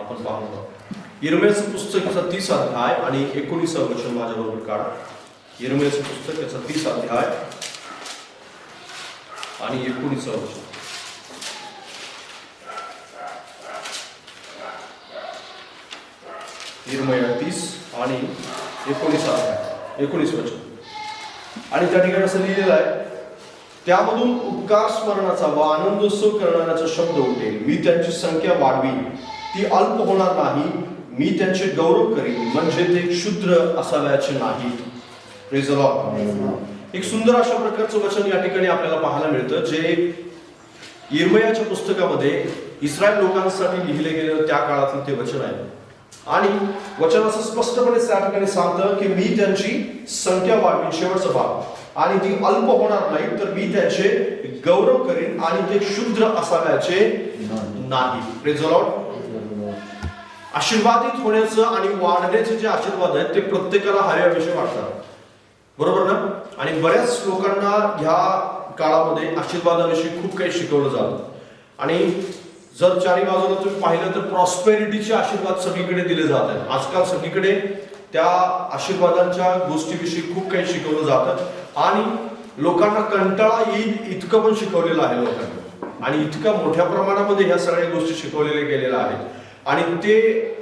आपण पाहतो. यिर्मयाचं पुस्तक याचा 30 अध्याय आणि 19 वचन माझ्याबरोबर काढा. यिर्मयाचं पुस्तक याचा 30 अध्याय आणि 19 वचन. यिर्मया 30 आणि 19 अध्याय 19 वचन. आणि त्या ठिकाणी असं लिहिलेलं आहे, त्यामधून उपकार स्मरणाचा व आनंदोत्सव करणाऱ्याचा शब्द उठेल. मी त्यांची संख्या वाढवीन, ती अल्प होणार नाही. मी त्यांचे गौरव करीन, म्हणजे ते क्षुद्र असाव्याचे नाहीत. Praise the Lord. एक सुंदर अशा प्रकारचं वचन या ठिकाणी आपल्याला पाहायला मिळतं, जे यिर्मयाच्या पुस्तकामध्ये इस्रायल लोकांसाठी लिहिले गेलेलं त्या काळातलं ते वचन आहे. आणि वचन असं स्पष्टपणे त्या ठिकाणी सांगतं की मी त्यांची संख्या वाढवीन, शेवटचा भाग, आणि ती अल्प होणार नाही, तर मी त्यांचे गौरव करीन आणि ते क्षुद्र असाव्याचे नाही. Praise the Lord. आशीर्वादित होण्याचं आणि वाढण्याचे जे आशीर्वाद आहेत ते प्रत्येकाला हव्याविषयी वाटतात, बरोबर ना. आणि बऱ्याच लोकांना ह्या काळामध्ये आशीर्वादाविषयी खूप काही शिकवलं जातं. आणि जर चारी बाजूला तुम्ही पाहिलं तर प्रॉस्पेरिटीचे आशीर्वाद सगळीकडे दिले जात आहेत. आजकाल सगळीकडे त्या आशीर्वादांच्या गोष्टीविषयी खूप काही शिकवलं जातं आणि लोकांना कंटाळा येईल इतकं पण शिकवलेलं आहे लोकांना, आणि इतक्या मोठ्या प्रमाणामध्ये ह्या सगळ्या गोष्टी शिकवलेल्या गेलेल्या आहेत. आणि ते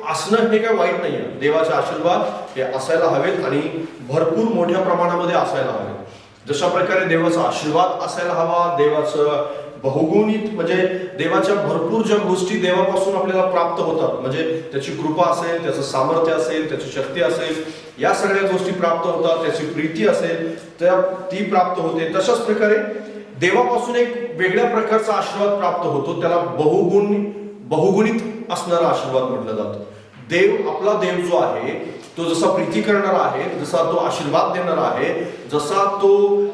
असणं हे काय वाईट नाही आहे. देवाचे आशीर्वाद हे असायला हवेत आणि भरपूर मोठ्या प्रमाणामध्ये असायला हवेत. जशा प्रकारे देवाचा आशीर्वाद असायला हवा, देवाचं बहुगुणित म्हणजे देवाच्या भरपूर ज्या गोष्टी देवापासून आपल्याला प्राप्त होतात, म्हणजे त्याची कृपा असेल, त्याचं सामर्थ्य असेल, त्याची शक्ती असेल, या सगळ्या गोष्टी प्राप्त होतात. त्याची प्रीती असेल तर ती प्राप्त होते. तशाच प्रकारे देवापासून एक वेगळ्या प्रकारचा आशीर्वाद प्राप्त होतो, त्याला बहुगुणित असणारा आशीर्वाद म्हटलं जातं. देव, आपला देव जो आहे तो जसा प्रीती करणारा आहे, जसा तो आशीर्वाद देणारा आहे, जसा तो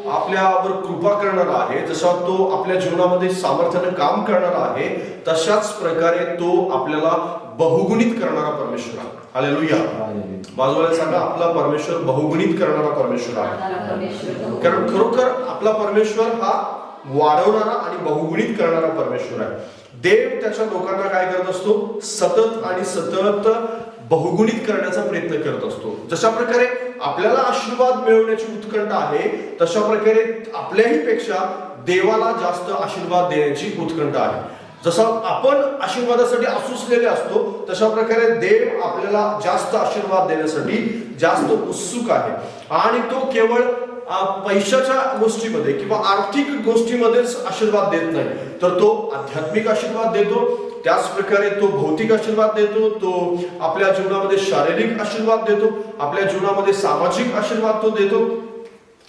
आपल्यावर कृपा करणारा आहे, जसा तो आपल्या जीवनामध्ये सामर्थ्याने काम करणारा आहे, तशाच प्रकारे तो आपल्याला बहुगुणित करणारा परमेश्वर आहे. हालेलुया. बाजूला सांगा, आपला परमेश्वर बहुगुणित करणारा परमेश्वर आहे. कारण खरोखर आपला परमेश्वर हा वाढवणारा आणि बहुगुणित करणारा परमेश्वर आहे. देव त्याच्या लोकांना काय करत असतो, सतत आणि सतत बहुगुणित करण्याचा प्रयत्न करत असतो. जशा प्रकारे आपल्याला आशीर्वाद मिळवण्याची उत्कंठा आहे, तशा प्रकारे आपल्याही पेक्षा देवाला जास्त आशीर्वाद देण्याची उत्कंठा आहे. जसं आपण आशीर्वादासाठी असुसलेले असतो, तशा प्रकारे देव आपल्याला जास्त आशीर्वाद देण्यासाठी जास्त उत्सुक आहे. आणि तो केवळ पैशाच्या गोष्टीमध्ये किंवा आर्थिक गोष्टीमध्येच आशीर्वाद देत नाही, तर तो आध्यात्मिक आशीर्वाद देतो. त्याच प्रकारे तो भौतिक आशीर्वाद देतो, तो आपल्या जीवनामध्ये शारीरिक आशीर्वाद देतो, आपल्या जीवनामध्ये सामाजिक आशीर्वाद तो देतो.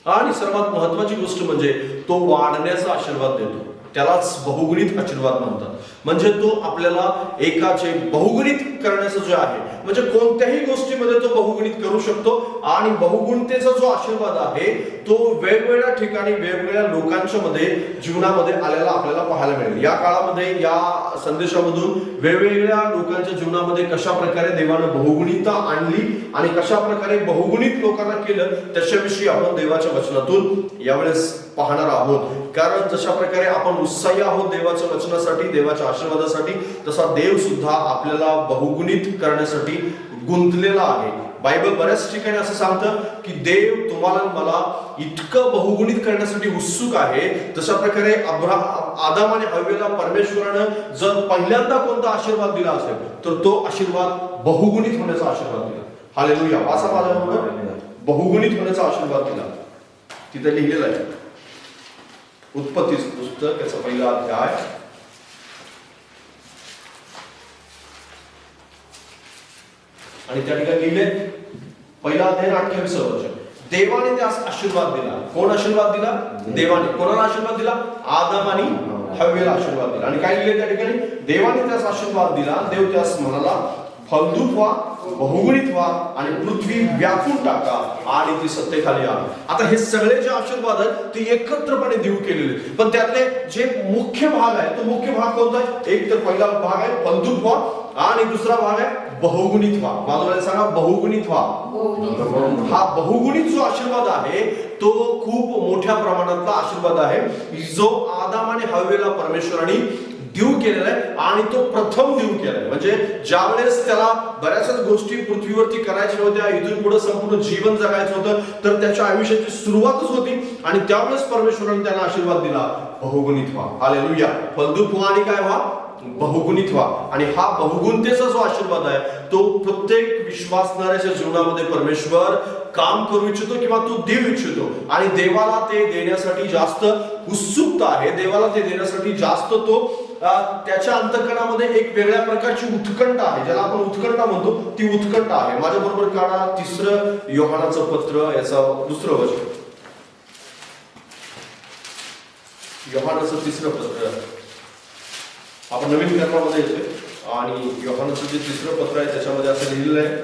आणि सर्वात महत्वाची गोष्ट म्हणजे तो वाढण्याचा आशीर्वाद देतो. त्यालाच बहुगुणित आशीर्वाद म्हणतात. म्हणजे तो आपल्याला एकाचे बहुगुणित करण्याचं जे आहे, म्हणजे कोणत्याही गोष्टीमध्ये तो बहुगुणित करू शकतो. आणि बहुगुणतेचा जो आशीर्वाद आहे तो वेगवेगळ्या ठिकाणी वेगवेगळ्या लोकांच्या मध्ये जीवनामध्ये आलेला आपल्याला पाहायला मिळेल. या काळामध्ये या संदेशामधून वेगवेगळ्या लोकांच्या जीवनामध्ये कशा प्रकारे देवानं बहुगुणिता आणली आणि कशा प्रकारे बहुगुणित लोकांना केलं, त्याच्याविषयी आपण देवाच्या वचनातून यावेळेस पाहणार आहोत. कारण जशा प्रकारे आपण उत्साही आहोत देवाच्या वचनासाठी, देवाच्या आशीर्वादासाठी, तसा देव सुद्धा आपल्याला बहुगुणित करण्यासाठी गुंतलेला आहे. बायबल बऱ्याच ठिकाणी असं सांगतं की देव तुम्हाला मला इतकं बहुगुणित करण्यासाठी उत्सुक आहे. तशा प्रकारे आदाम आणि हव्वेला परमेश्वरानं जर पहिल्यांदा कोणता आशीर्वाद दिला असेल तर तो आशीर्वाद बहुगुणित होण्याचा आशीर्वाद दिला. हालेलुया. वाचा माझ्याबरोबर, बहुगुणित होण्याचा आशीर्वाद दिला. तिथे लिहिलेलं आहे उत्पत्तीचं पुस्तक याचा 1 अध्याय आणि त्या ठिकाणी लिहिले 1 अध्याय 28 वचन. देवाने त्यास आशीर्वाद दिला. कोण आशीर्वाद दिला? देवाने. कोणाला आशीर्वाद दिला? आदाम आणि हव्वेला आशीर्वाद दिला. आणि काय लिहिले त्या ठिकाणी? देवाने त्यास आशीर्वाद दिला. देव त्यास म्हणाला, फलदूत व्हा, बहुगुणित व्हा आणि पृथ्वी व्यापून टाका आणि ती सत्तेखाली आणा. आता हे सगळे जे आशीर्वाद आहेत ते एकत्रपणे देव केलेले, पण त्यातले जे मुख्य भाग आहे तो मुख्य भाग कोणता आहे? एक तर पहिला भाग आहे फलदूत व्हा आणि दुसरा भाग आहे बहुगुणित व्हा. बाजूला सांगा, बहुगुणित व्हा. हा बहुगुणित जो आशीर्वाद आहे तो खूप मोठ्या प्रमाणातला आशीर्वाद आहे, जो आदाम आणि हव्वेला परमेश्वराने देऊ केलेला आहे आणि तो प्रथम देऊ केलाय. म्हणजे ज्यावेळेस त्याला बऱ्याचशा गोष्टी पृथ्वीवरती करायच्या होत्या, इथून पुढे संपूर्ण जीवन जगायचं होतं, तर त्याच्या आयुष्याची सुरुवातच होती आणि त्यावेळेस परमेश्वराने त्यांना आशीर्वाद दिला, बहुगुणित व्हा. हालेलुया. फलद्रूप व्हा आणि काय व्हा, बहुगुणित व्हा. आणि हा बहुगुणतेचा जो आशीर्वाद आहे तो प्रत्येक विश्वासणाऱ्याच्या जीवनामध्ये परमेश्वर काम करू इच्छितो किंवा तो देऊ इच्छितो. आणि देवाला ते देण्यासाठी जास्त उत्सुकता आहे, देवाला ते देण्यासाठी जास्त तो त्याच्या अंतःकरणामध्ये एक वेगळ्या प्रकारची उत्कंठा आहे, ज्याला आपण उत्कंठा म्हणतो, ती उत्कंठा आहे. माझ्या बरोबर काढा 3 योहानाचं पत्र, याचा 2रं वचन. योहानाचं 3रं पत्र आपण नवीन कर्मामध्ये येतोय आणि योहानाचं जे 3रं पत्र आहे त्याच्यामध्ये असं लिहिलेलं आहे,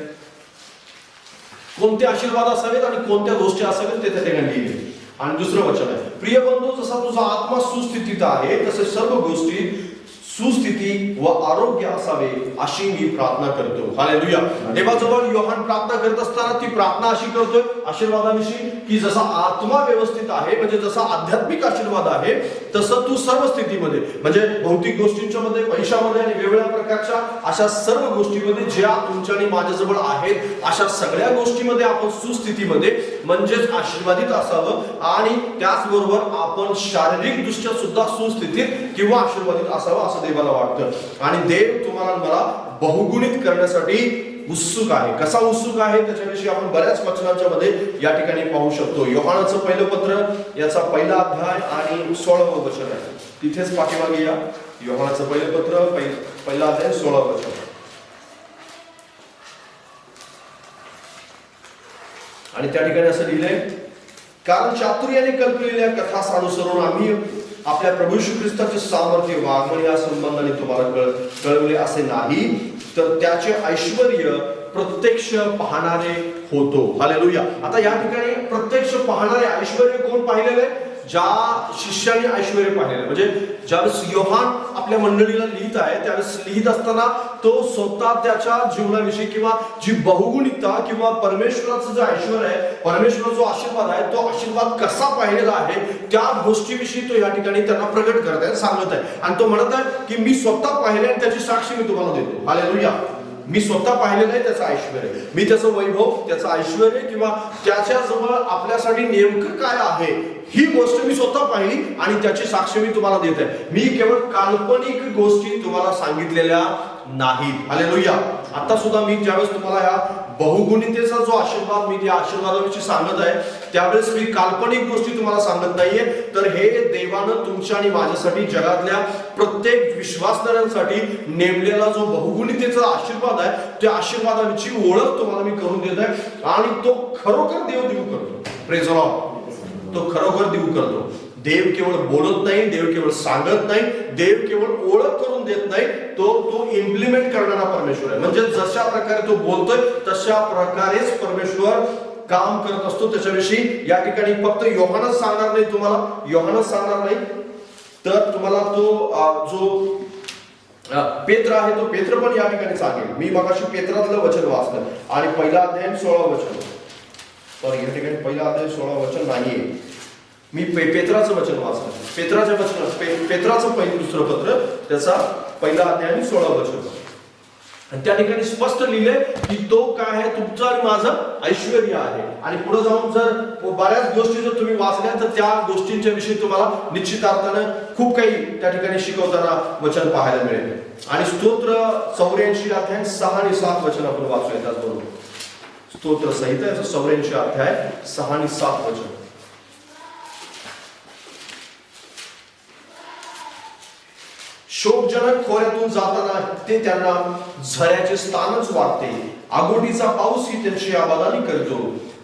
कोणते आशीर्वाद असावेत आणि कोणत्या गोष्टी असावेत ते त्या ठिकाणी लिहिले. आणि 2रं वचन आहे, प्रिय बंधू, जसा तुझा आत्मा सुस्थितीत आहे तसे सर्व गोष्टी सुस्थिती व आरोग्य असावे अशी मी प्रार्थना करतो. हालेलुया. देवाजवळ योहान प्रार्थना करत असताना ती प्रार्थना अशी करतोय आशीर्वादाविषयी की जसा आत्मा व्यवस्थित आहे, म्हणजे जसा आध्यात्मिक आशीर्वाद आहे, तसं तू सर्व स्थितीमध्ये, म्हणजे भौतिक गोष्टींच्या मध्ये, पैशामध्ये आणि वेगवेगळ्या प्रकारच्या अशा सर्व गोष्टीमध्ये ज्या तुमच्या आणि माझ्याजवळ आहेत, अशा सगळ्या गोष्टीमध्ये आपण सुस्थितीमध्ये म्हणजेच आशीर्वादित असावं. आणि त्याचबरोबर आपण शारीरिक दृष्ट्या सुद्धा सुस्थितीत किंवा आशीर्वादित असावं असं देवाला वाटतं. आणि देव तुम्हाला मला बहुगुणित करण्यासाठी उत्सुक आहे. कसा उत्सुक आहे त्याच्याविषयी आपण बऱ्याच वचनांच्या मध्ये या ठिकाणी पाहू शकतो. योहानाचं पहिलं पत्र, याचा 1ला अध्याय आणि 16वं वचन आहे. तिथेच पाठीमागे या. योहानाचं पहिलं पत्र, 1ला अध्याय 16वं वचन. आणि त्या ठिकाणी असं लिहिलंय, कारण चातुर्याने कल्पलेल्या कथास अनुसरून आम्ही आपल्या प्रभू येशू ख्रिस्ताचे सामर्थ्य व आगमन या संबंधाने तुम्हाला कळवले असे नाही, तर त्याचे ऐश्वर्य प्रत्यक्ष पाहणारे होतो. हालेलुया. आता या ठिकाणी प्रत्यक्ष पाहणारे ऐश्वर्य कोण पाहिलेलं आहे? ज्या शिष्याने ऐश्वर्य पाहिलेलं, म्हणजे ज्यावेळेस योहान आपल्या मंडळीला लिहित आहे त्यावेळेस लिहित असताना तो स्वतः त्याच्या जीवनाविषयी किंवा जी बहुगुणिता किंवा परमेश्वराचं जे ऐश्वर्य आहे, परमेश्वराचा जो आशीर्वाद आहे, तो आशीर्वाद कसा पाहिलेला आहे त्या गोष्टीविषयी तो या ठिकाणी त्यांना प्रकट करत आहे, सांगत आहे. आणि तो म्हणत आहे की मी स्वतः पाहिले आणि त्याची साक्षी मी तुम्हाला देतो. हालेलुया. मी स्वतः पाहिलेलं आहे त्याचं ऐश्वर्य, मी त्याचं वैभव, त्याचं ऐश्वर्य किंवा त्याच्याजवळ आपल्यासाठी नेमकं काय आहे ही गोष्ट मी स्वतः पाहिली आणि त्याची साक्ष मी तुम्हाला देत आहे. मी केवळ काल्पनिक गोष्टी तुम्हाला सांगितलेल्या नाहीत. हालेलुया. आता सुद्धा मी ज्यावेळेस तुम्हाला ह्या बहुगुणितेचा जो आशीर्वाद, मी त्या आशीर्वादाविषयी सांगत आहे त्यावेळेस मी काल्पनिक गोष्टी तुम्हाला सांगत नाहीये, तर हे देवानं तुमच्या आणि माझ्यासाठी, जगातल्या प्रत्येक विश्वासणाऱ्यांसाठी नेमलेला जो बहुगुणितेचा आशीर्वाद आहे, त्या आशीर्वादाची ओळख तुम्हाला मी करून देत आहे. आणि तो खरोखर देव देऊ करतो. Praise the Lord. तो खरोखर देऊ करतो. देव केवळ बोलत नाही, देव केवळ सांगत नाही, देव केवळ ओळख करून देत नाही, तो इम्प्लिमेंट करणारा परमेश्वर आहे. म्हणजे जशा प्रकारे तो बोलतोय तशा प्रकारेच परमेश्वर काम करत असतो. त्याच्याविषयी या ठिकाणी फक्त योहानच सांगणार नाही, तुम्हाला योहानच सांगणार नाही, तर तुम्हाला तो जो पेत्र आहे तो पेत्र पण या ठिकाणी सांगेल. मी मगाशी पेत्रातलं वचन वाचलं आणि 1ला अध्याय 16 वचन, तर या ठिकाणी 1ला अध्याय 16 वचन नाहीये, मी पेत्राचं वचन वाचलं. पेत्राचं वचन, पेत्राचं पहिलं 2रं पत्र, त्याचा 1ला अध्याय 16 वचन. आणि त्या ठिकाणी स्पष्ट लिहिले की तो काय आहे, तुमचं आणि माझं ऐश्वर्य आहे. आणि पुढे जाऊन जर बऱ्याच गोष्टी जर तुम्ही वाचल्या तर त्या गोष्टींच्या विषयी तुम्हाला निश्चितार्थानं खूप काही त्या ठिकाणी शिकवताना वचन पाहायला मिळेल. आणि स्तोत्र 84 अध्याय 6 आणि 7 वचन आपण वाचूया. त्याचबरोबर स्तोत्र संहिता 84 अध्याय 6 आणि 7 वचन. शोकजनक खोऱ्यातून जाताना ते त्यांना झऱ्याचे स्थानच वाटते. आगोडीचा पाऊसही त्यांची आबादानी करतो.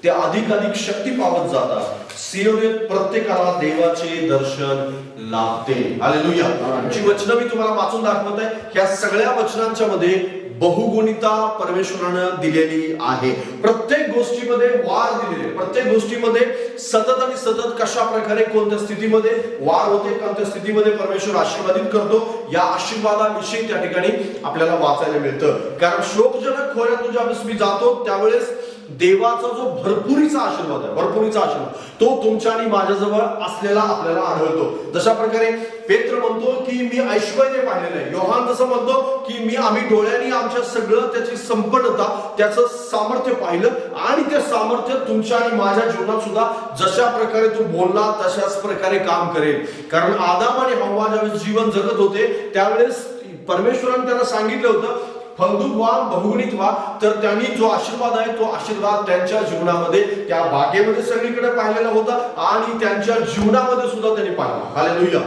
ते अधिक अधिक शक्ती पावत जातात. सियोनीत प्रत्येकाला देवाचे दर्शन लाभते. हालेलुया. जी वचनं मी तुम्हाला वाचून दाखवत आहे, ह्या सगळ्या वचनांच्या मध्ये बहुगुणिता परमेश्वरानं दिलेली आहे. प्रत्येक गोष्टीमध्ये वाढ दिलेली, प्रत्येक गोष्टीमध्ये सतत आणि सतत कशा प्रकारे कोणत्या स्थितीमध्ये वाढ होते, कोणत्या स्थितीमध्ये परमेश्वर आशीर्वादित करतो, या आशीर्वादाविषयी त्या ठिकाणी आपल्याला वाचायला मिळतं. कारण शोकजनक खोऱ्यातून ज्यावेळेस मी जातो त्यावेळेस देवाचा जो भरपुरीचा आशीर्वाद आहे, भरपुरीचा आशीर्वाद तो तुमच्या आणि माझ्याजवळ असलेला आपल्याला आढळतो. जशा प्रकारे पेत्र म्हणतो की मी ऐश्वर्य पाहिलेलं आहे. योहान जसं म्हणतो की आम्ही डोळ्यांनी आमच्या सगळं त्याची संपन्नता, त्याचं सामर्थ्य पाहिलं आणि ते सामर्थ्य तुमच्या आणि माझ्या जीवनात सुद्धा जशा प्रकारे तू बोलला तशाच प्रकारे काम करेल. कारण आदाम आणि हव्वा ज्यावेळेस जीवन जगत होते त्यावेळेस परमेश्वराने त्यांना सांगितलं होतं फलदूक व्हा, बहुगुणित व्हा. तर त्यांनी जो आशीर्वाद आहे तो आशीर्वाद त्यांच्या जीवनामध्ये त्या बागेमध्ये सगळीकडे पाहिलेला होता आणि त्यांच्या जीवनामध्ये सुद्धा त्यांनी पाहिला. हालेलुया.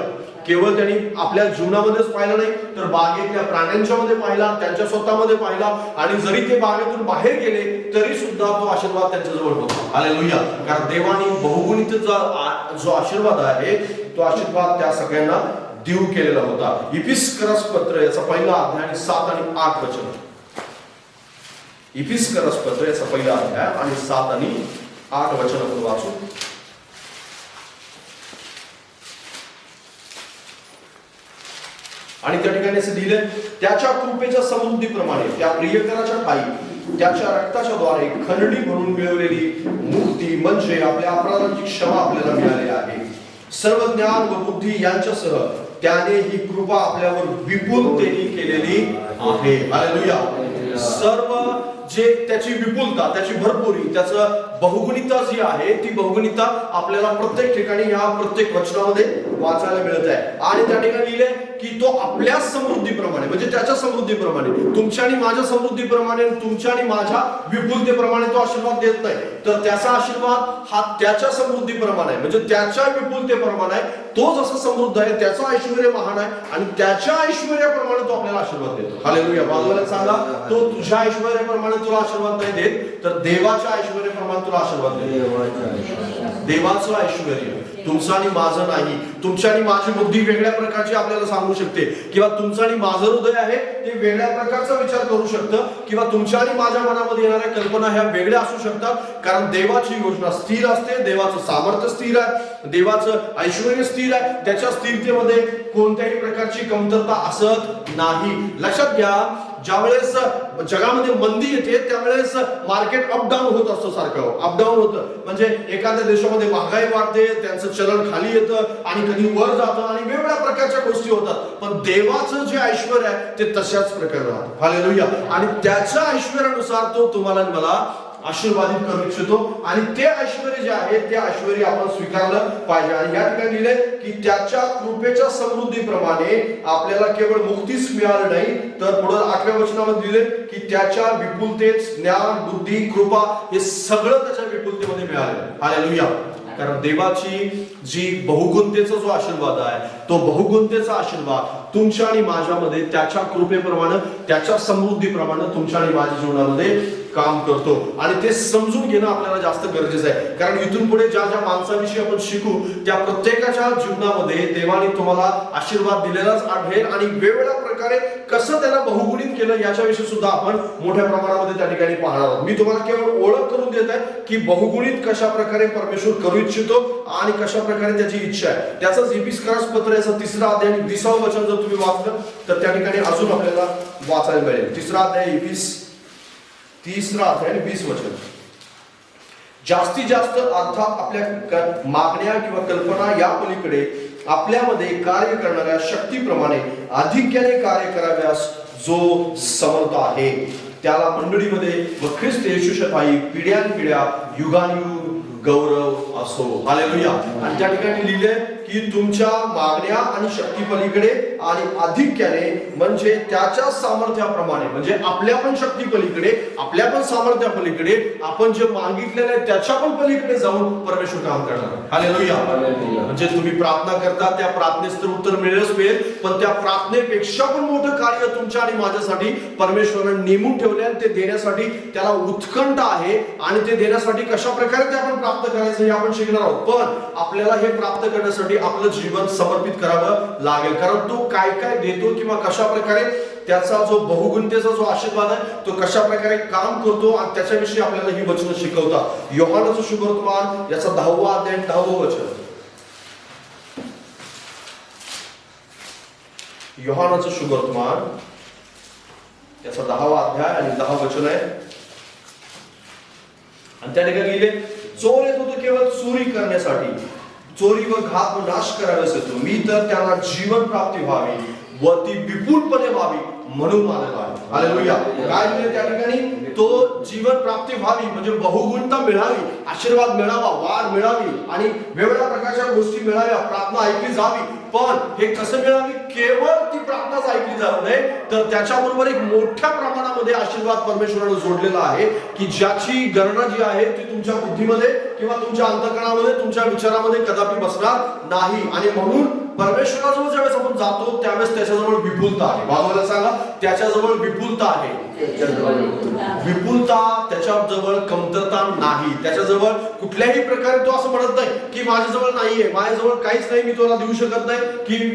केवळ त्यांनी आपल्या जीवनामध्येच पाहिलं नाही तर बागेतल्या प्राण्यांच्या मध्ये पाहिला, त्यांच्या स्वतःमध्ये पाहिला आणि जरी ते बागेतून बाहेर गेले तरी सुद्धा तो आशीर्वाद त्यांच्या जवळ होता. हालेलुया. कारण देवाने बहुगुणित जो आशीर्वाद आहे तो आशीर्वाद त्या सगळ्यांना देऊ केलेला होता. इफिसकरस पत्र याचा पहिला अध्याय आणि 7 आणि 8 वचन. इफिसकरस पत्र याचा पहिला अध्याय आणि 7 आणि 8 वचन आपण वाचू. आणि त्या ठिकाणी असं लिहिलंय त्याच्या कृपेच्या समृद्धीप्रमाणे त्या प्रियकराच्या ठाई त्याच्या रक्ताच्या द्वारे खंडणी भरून मिळवलेली मुक्ती म्हणजे आपल्या अपराधांची क्षमा आपल्याला मिळाली आहे. सर्व ज्ञान व बुद्धी यांच्यासह त्याने ही कृपा आपल्यावर विपुलतेने केलेली आहे. हालेलुया. सर्व जे त्याची विपुलता, त्याची भरपुरी, त्याचं बहुगुणिता जी आहे ती बहुगुणिता आपल्याला प्रत्येक ठिकाणी या प्रत्येक वचनामध्ये वाचायला मिळत आहे. आणि त्या ठिकाणी लिहिले की तो आपल्या समृद्धीप्रमाणे म्हणजे त्याच्या समृद्धीप्रमाणे, तुमच्या आणि माझ्या समृद्धीप्रमाणे, तुमच्या आणि माझ्या विपुलतेप्रमाणे तो आशीर्वाद देत नाही. तर त्याचा आशीर्वाद हा त्याच्या समृद्धीप्रमाणे म्हणजे त्याच्या विपुलतेप्रमाणे आहे. तो जसा समृद्ध आहे त्याचा ऐश्वर्य महान आहे आणि त्याच्या ऐश्वर्याप्रमाणे तो आपल्याला आशीर्वाद देतो. हालेलुया. बाजूला सांगा तो तुझ्या ऐश्वर्याप्रमाणे तुला आशीर्वाद नाही देत तर देवाच्या ऐश्वर्याप्रमाणे तुला आशीर्वाद देतो. देवाचं ऐश्वर्य तुमचं आणि माझं नाही. तुमच्या आणि माझी बुद्धी वेगळ्या प्रकारची आपल्याला सांगू शकते किंवा तुमचं आणि माझं हृदय आहे ते वेगळ्या प्रकारचा विचार करू शकतं किंवा तुमच्या आणि माझ्या मनामध्ये येणाऱ्या कल्पना ह्या वेगळ्या असू शकतात. कारण देवाची योजना स्थिर असते, देवाचं सामर्थ्य स्थिर आहे, देवाचं ऐश्वर्य स्थिर आहे. त्याच्या स्थिरतेमध्ये कोणत्याही प्रकारची कमतरता असत नाही. लक्षात घ्या ज्यावेळेस जगामध्ये मंदी येते त्यावेळेस मार्केट अपडाऊन होत असतं, सारखं अपडाऊन होतं. म्हणजे एखाद्या देशामध्ये महागाई वाढते, त्यांचं चलन खाली येतं आणि कधी वर जातं आणि वेगवेगळ्या प्रकारच्या गोष्टी होतात. पण देवाचं जे ऐश्वर्य आहे ते तशाच प्रकारे राहतं. हालेलुया. आणि त्याच्या ऐश्वर्यानुसार तो तुम्हाला आणि मला आशीर्वादित करू इच्छितो आणि ते ऐश्वर्य जे आहे ते ऐश्वर्य आपण स्वीकारलं पाहिजे. आणि या ठिकाणी लिहिले की त्याच्या कृपेच्या समृद्धीप्रमाणे आपल्याला केवळ मुक्तीच मिळाली नाही तर पुढे 8व्या वचनामध्ये लिहिले की त्याच्या विपुलतेत ज्ञान, बुद्धी, कृपा हे सगळं त्याच्या विपुलतेमध्ये मिळाले. हालेलुया. कारण देवाची जी बहुगुणतेचा जो आशीर्वाद आहे तो बहुगुणतेचा आशीर्वाद तुमच्या आणि माझ्यामध्ये त्याच्या कृपेप्रमाणे, त्याच्या समृद्धीप्रमाणे तुमच्या आणि माझ्या जीवनामध्ये काम करतो. आणि ते समजून घेणं आपल्याला जास्त गरजेचं आहे. कारण इथून पुढे ज्या ज्या माणसाविषयी आपण शिकू त्या प्रत्येकाच्या जीवनामध्ये देवाने तुम्हाला आशीर्वाद दिलेलाच आढळेल आणि वेगवेगळ्या प्रकारे कसं त्याला बहुगुणित केलं याच्याविषयी सुद्धा आपण मोठ्या प्रमाणामध्ये त्या ठिकाणी पाहणार आहोत. मी तुम्हाला केवळ ओळख करून देत आहे की बहुगुणित कशा प्रकारे परमेश्वर करू इच्छितो आणि कशा प्रकारे त्याची इच्छा आहे. त्याचंच इफिसकरस पत्र याचा 3रा अध्याय आणि 20वं वचन जर तुम्ही वाचलं तर त्या ठिकाणी अजून आपल्याला वाचायला मिळेल. 3रा अध्याय इफिस 3रा अध्याय आणि 20 वचन. जास्तीत जास्त अर्थात आपल्या मागण्या किंवा कल्पना या पलीकडे आपल्यामध्ये कार्य करणाऱ्या शक्तीप्रमाणे अधिक्याने कार्य कराव्यास जो समर्थ आहे त्याला मंडळीमध्ये व ख्रिस्त येशूच्या ठाई पिढ्यानपिढ्या युगानुयुग गौरव असो. हालेलुया. आणि त्या ठिकाणी लिहिले की तुमच्या मागण्या आणि शक्ती पलीकडे आणि अधिक्याने म्हणजे त्याच्या सामर्थ्याप्रमाणे म्हणजे आपल्या पण शक्ती पलीकडे, आपल्या पण सामर्थ्या पलीकडे आपण जे मागितलेलं आहे त्याच्या पण पलीकडे जाऊन परमेश्वर काम करणार. हालेलुया. म्हणजे तुम्ही प्रार्थना करता त्या प्रार्थनेस तर उत्तर मिळेलच मिळेल पण त्या प्रार्थनेपेक्षा पण मोठं कार्य तुमच्या आणि माझ्यासाठी परमेश्वराने नेमून ठेवले आणि ते देण्यासाठी त्याला उत्कंठ आहे आणि ते देण्यासाठी कशा प्रकारे ते आपण प्राप्त करायचं हे आपण शिकणार आहोत. पण आपल्याला हे प्राप्त करण्यासाठी आपलं जीवन समर्पित करावं लागेल. कारण तो काय काय देतो किंवा कशा प्रकारे त्याचा जो बहुगुणतेचा जो आशीर्वाद आहे तो कशा प्रकारे काम करतो आणि त्याच्याविषयी आपल्याला ही वचनं शिकवतात. योहानाचं शुभवर्तमान याचा 10वा अध्याय 10वं वचन. योहानाचं शुभवर्तमान याचा 10वा अध्याय आणि 10 वचन आहे. आणि त्या ठिकाणी लिहिले, चोर येतो तो केवळ चोरी करण्यासाठी, चोरी व घात व नाश करायलाच येतो, मी तर त्यांना जीवन प्राप्ती व्हावी व ती विपुलपणे व्हावी म्हणून आलेला आहे. हालेलुया. काय म्हणजे त्या ठिकाणी तो जीवन प्राप्ती व्हावी म्हणजे बहुगुणता मिळावी, आशीर्वाद मिळावा, वाढ मिळावी आणि वेगवेगळ्या प्रकारच्या गोष्टी मिळाव्या, प्रार्थना ऐकली जावी. पण हे कसं मिळावी? केवळ ती प्रार्थनाच ऐकली जाऊ नये, तर त्याच्याबरोबर एक मोठ्या प्रमाणामध्ये आशीर्वाद परमेश्वराने जोडलेला आहे की ज्याची गणना जी आहे ती तुमच्या बुद्धीमध्ये किंवा तुमच्या अंतःकरणामध्ये, तुमच्या विचारामध्ये कदापि बसणार नाही. आणि म्हणून परमेश्वराजवळ ज्यावेळेस आपण जातो त्यावेळेस त्याच्याजवळ विपुलता आहे. बाजूला सांगा, त्याच्याजवळ विपुलता आहे. विपुलता, त्याच्याजवळ कमतरता नाही. त्याच्याजवळ कुठल्याही प्रकारे तो असं म्हणत नाही की माझ्याजवळ नाहीये, माझ्याजवळ काहीच नाही, मी तुला देऊ शकत नाही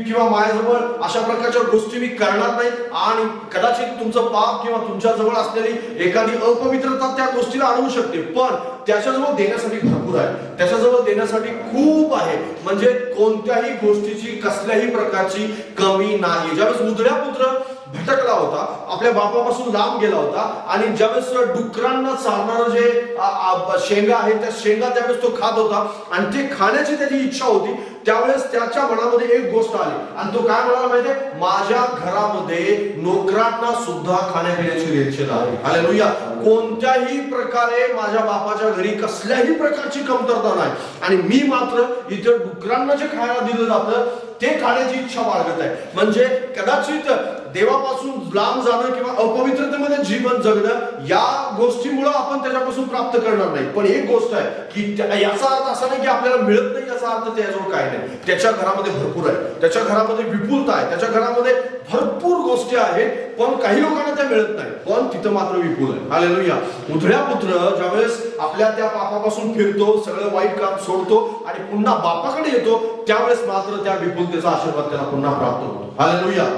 किंवा माझ्याजवळ अशा प्रकारच्या गोष्टी मी करणार नाही. आणि कदाचित तुमचं पाप किंवा तुमच्याजवळ असलेली एखादी अपवित्रता त्या गोष्टीला आणू शकते, पण त्याच्याजवळ देण्यासाठी भरपूर आहे, त्याच्याजवळ देण्यासाठी खूप आहे. म्हणजे कोणत्याही गोष्टीची कसल्याही प्रकारची कमी नाही. ज्यावेळेस उधळ्या पुत्र भटकला होता, आपल्या बापापासून लांब गेला होता आणि ज्यावेळेस डुकरांना चालणारं जे शेंगा आहे त्या शेंगा ज्यावेळेस तो खात होता आणि ते खाण्याची त्याची इच्छा होती, त्यावेळेस त्याच्या मनामध्ये एक गोष्ट आली आणि तो काय म्हणाला माहितीये? माझ्या घरामध्ये नोकरांना सुद्धा खाण्यापिण्याची रेलचेल आहे. हालेलुया. कोणत्याही प्रकारे माझ्या बापाच्या घरी कसल्याही प्रकारची कमतरता नाही आणि मी मात्र इथे डुकरांना जे खायला दिलं जातं ते खाण्याची इच्छा बाळगत आहे. म्हणजे कदाचित देवापासून लांब जाणं किंवा अपवित्रतेमध्ये जीवन जगणं या गोष्टीमुळे आपण त्याच्यापासून प्राप्त करणार नाही. पण एक गोष्ट आहे की याचा अर्थ असा नाही की आपल्याला मिळत नाही, याचा अर्थ त्याच्याजवळ काय नाही. त्याच्या घरामध्ये भरपूर आहे, त्याच्या घरामध्ये विपुलता आहे, त्याच्या घरामध्ये भरपूर गोष्टी आहेत, पण काही लोकांना त्या मिळत नाही, पण तिथं मात्र विपुल आहे. हालेलुया. उधळ्या पुत्र ज्यावेळेस आपल्या त्या पापापासून फिरतो, सगळं वाईट काम सोडतो आणि पुन्हा बापाकडे येतो, त्यावेळेस मात्र त्या विपुलतेचा आशीर्वाद त्याला पुन्हा प्राप्त होतो. हालेलुया.